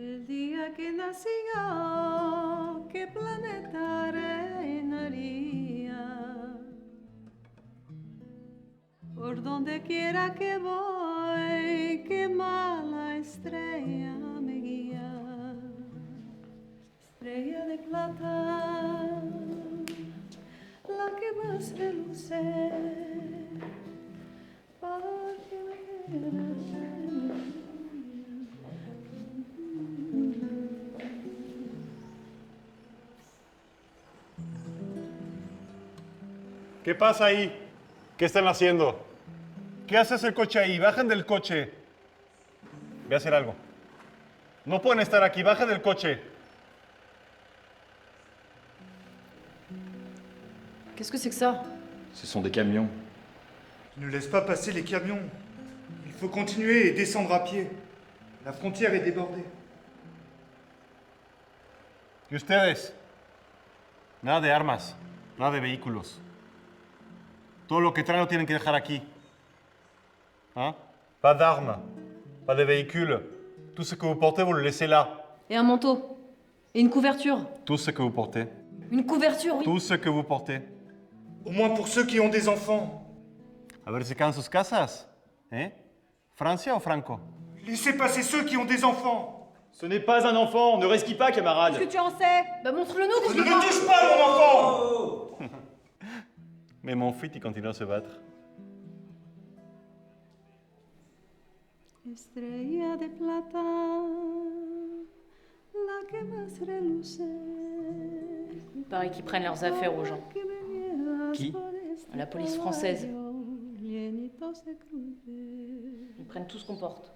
El día que nací yo, ¿qué planeta reinaría? Por donde quiera que voy, qué mala estrella me guía. Estrella de plata, la que más reluce, porque me quieras. ¿Qué pasa ahí? ¿Qué están haciendo? ¿Qué hace ese coche ahí? Bajen del coche. Voy a hacer algo. No pueden estar aquí, bajen del coche. Qu'est-ce que c'est que ça? Ce sont des camions. Ne laisse pas passer les camions. Il faut continuer et descendre à pied. La frontière est débordée. ¿Y ustedes? Nada de armas, nada de vehículos. Todo lo que traen lo tienen que dejar aquí. Hein? Pas d'armes, pas de véhicules. Tout ce que vous portez, vous le laissez là. Et un manteau. Et une couverture. Tout ce que vous portez. Une couverture, oui. Tout ce que vous portez. Au moins pour ceux qui ont des enfants. A ver si quedan sus casas. ¿Eh? ¿Francia o Franco? Laissez passer ceux qui ont des enfants. Ce n'est pas un enfant, ne resquis pas, camarade. Qu'est-ce que tu en sais? Bah montre-le-nous, qu'est-ce Ne que me touche pas, mon enfant! Mais mon fils, il continue à se battre. Estrella de plata, la que más reluce. Il paraît qu'ils prennent leurs affaires aux gens. Qui? La police française. Ils prennent tout ce qu'on porte.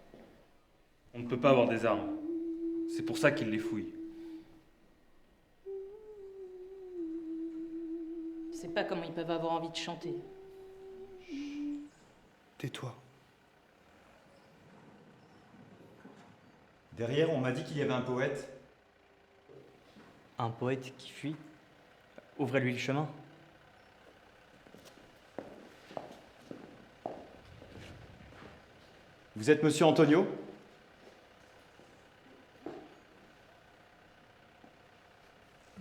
On ne peut pas avoir des armes. C'est pour ça qu'ils les fouillent. Je sais pas comment ils peuvent avoir envie de chanter. Tais-toi. Derrière, on m'a dit qu'il y avait un poète. Un poète qui fuit? Ouvrez-lui le chemin. Vous êtes monsieur Antonio?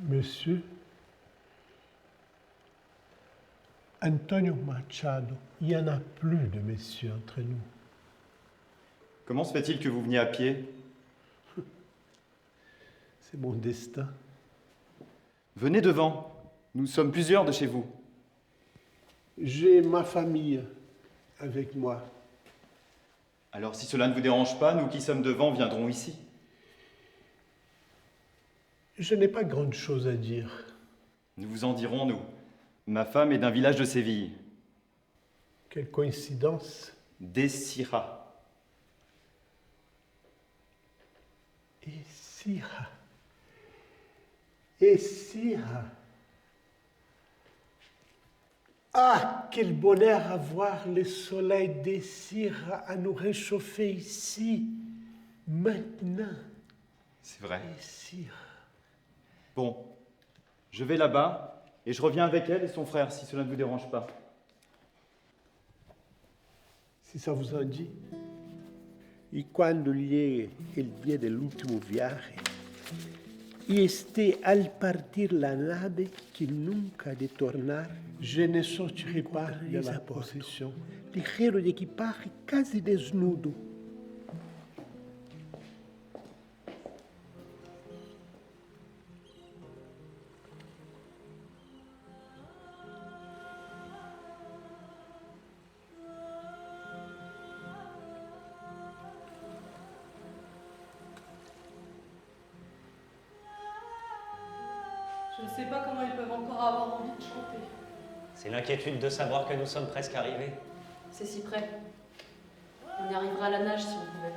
Monsieur Antonio Machado, il n'y en a plus de messieurs entre nous. Comment se fait-il que vous veniez à pied? C'est mon destin. Venez devant. Nous sommes plusieurs de chez vous. J'ai ma famille avec moi. Alors si cela ne vous dérange pas, nous qui sommes devant viendrons ici. Je n'ai pas grande chose à dire. Nous vous en dirons, nous. Ma femme est d'un village de Séville. Quelle coïncidence. Dessira. Essira. Essira. Ah, quel bonheur à voir le soleil d'Essira à nous réchauffer ici, maintenant. C'est vrai. Essira. Bon, je vais là-bas et je reviens avec elle et son frère, si cela ne vous dérange pas. Si ça vous en dit. E quando gli è il dia dell'ultimo viaggio, e ste al partir la nave che nunca ha de tornar, je ne sortirai pas de la possession, ligero de equipaje, quasi desnudo. Je ne sais pas comment ils peuvent encore avoir envie de chanter. C'est l'inquiétude de savoir que nous sommes presque arrivés. C'est si près. On y arrivera à la nage si on pouvait.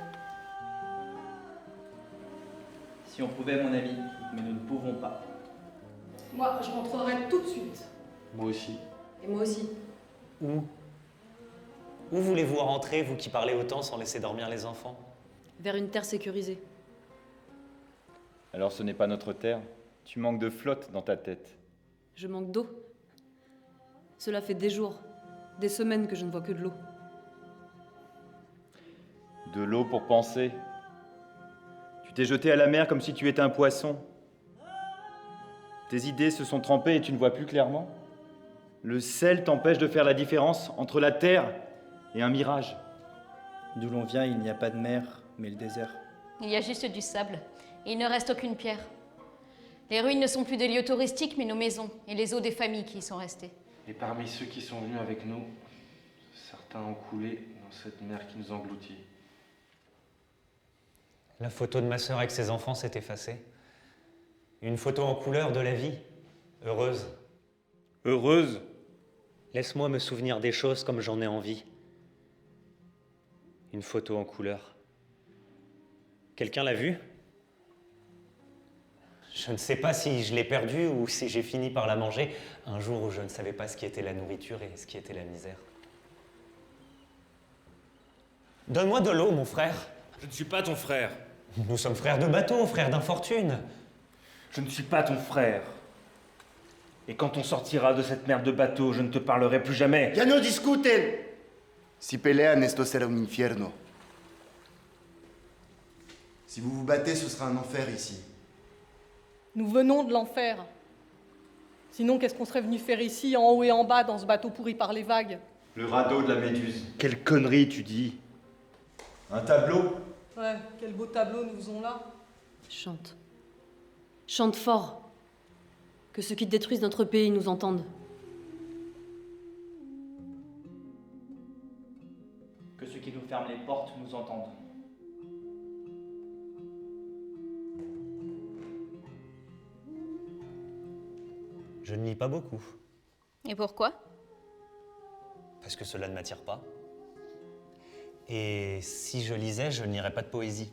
Si on pouvait, mon ami, mais nous ne pouvons pas. Moi, je rentrerai tout de suite. Moi aussi. Et moi aussi. Où? Où voulez-vous rentrer, vous qui parlez autant sans laisser dormir les enfants? Vers une terre sécurisée. Alors ce n'est pas notre terre. Tu manques de flotte dans ta tête. Je manque d'eau. Cela fait des jours, des semaines que je ne vois que de l'eau. De l'eau pour penser. Tu t'es jeté à la mer comme si tu étais un poisson. Tes idées se sont trempées et tu ne vois plus clairement. Le sel t'empêche de faire la différence entre la terre et un mirage. D'où l'on vient, il n'y a pas de mer, mais le désert. Il y a juste du sable, et il ne reste aucune pierre. Les ruines ne sont plus des lieux touristiques, mais nos maisons, et les os des familles qui y sont restées. Et parmi ceux qui sont venus avec nous, certains ont coulé dans cette mer qui nous engloutit. La photo de ma sœur avec ses enfants s'est effacée. Une photo en couleur de la vie, heureuse. Heureuse? Laisse-moi me souvenir des choses comme j'en ai envie. Une photo en couleur. Quelqu'un l'a vue? Je ne sais pas si je l'ai perdue ou si j'ai fini par la manger un jour où je ne savais pas ce qui était la nourriture et ce qui était la misère. Donne-moi de l'eau, mon frère. Je ne suis pas ton frère. Nous sommes frères de bateau, frères d'infortune. Je ne suis pas ton frère. Et quand on sortira de cette merde de bateau, je ne te parlerai plus jamais. Ya no discuten. Si pelean, esto será un infierno. Si vous vous battez, ce sera un enfer ici. Nous venons de l'enfer. Sinon, qu'est-ce qu'on serait venu faire ici, en haut et en bas, dans ce bateau pourri par les vagues? Le radeau de la Méduse. Quelle connerie tu dis. Un tableau? Ouais, quel beau tableau nous faisons là. Chante. Chante fort. Que ceux qui détruisent notre pays nous entendent. Que ceux qui nous ferment les portes nous entendent. Je ne lis pas beaucoup, Et pourquoi? parce que cela ne m'attire pas. Et si je lisais, je n'irais pas de poésie.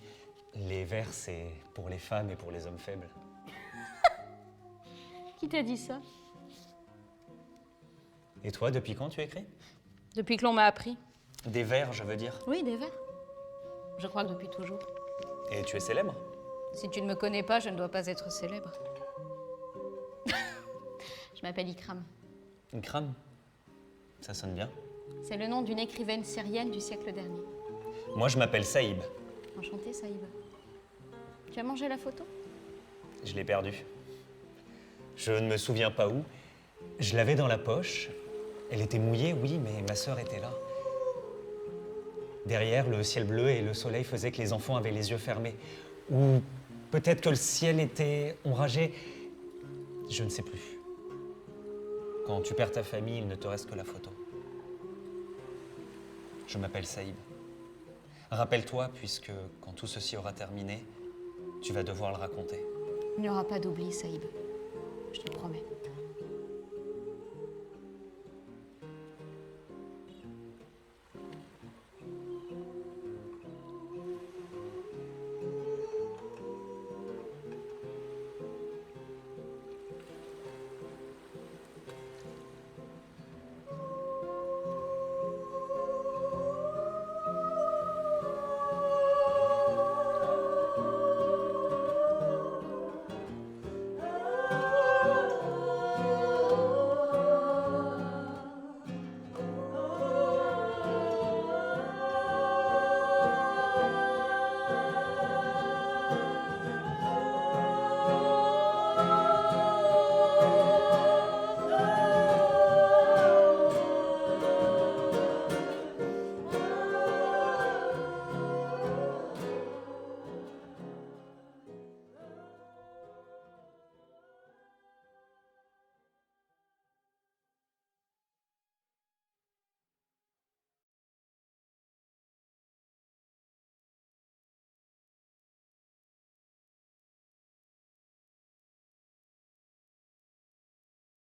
Les vers, c'est pour les femmes et pour les hommes faibles. Qui t'a dit ça? Et toi, depuis quand tu écris? Depuis que l'on m'a appris. Des vers, je veux dire. Oui, des vers. Je crois que depuis toujours. Et tu es célèbre? Si tu ne me connais pas, je ne dois pas être célèbre. Je m'appelle Ikram. Ikram? Ça sonne bien. C'est le nom d'une écrivaine syrienne du siècle dernier. Moi, je m'appelle Saïb. Enchantée, Saïb. Tu as mangé la photo? Je l'ai perdue. Je ne me souviens pas où. Je l'avais dans la poche. Elle était mouillée, oui, mais ma sœur était là. Derrière, le ciel bleu et le soleil faisaient que les enfants avaient les yeux fermés. Ou peut-être que le ciel était ombragé. Je ne sais plus. Quand tu perds ta famille, il ne te reste que la photo. Je m'appelle Saïb. Rappelle-toi, puisque quand tout ceci aura terminé, tu vas devoir le raconter. Il n'y aura pas d'oubli, Saïb. Je te le promets.